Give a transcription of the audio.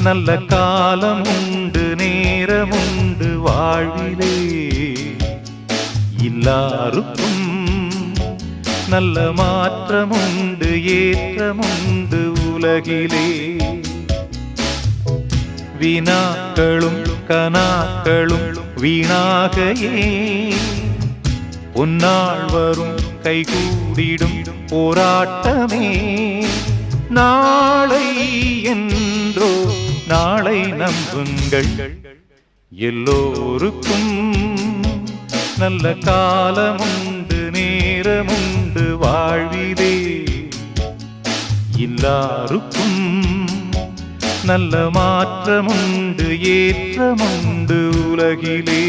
நல்ல காலம் உண்டு நேரமுண்டு வாழ்விலே எல்லாருக்கும் நல்ல மாற்றமுண்டு ஏற்றமுண்டு உலகிலே வினாக்களும் கனாக்களும் வீணாகையே உன்னாள் வரும் கைகூடிடும் போராட்டமே நாளை என்றோ நாளை நம்புங்கள் எல்லோருக்கும் நல்ல காலமுண்டு நேரமுண்டு வாழ்விலே எல்லாருக்கும் நல்ல மாற்றமுண்டு ஏற்றமுண்டு உலகிலே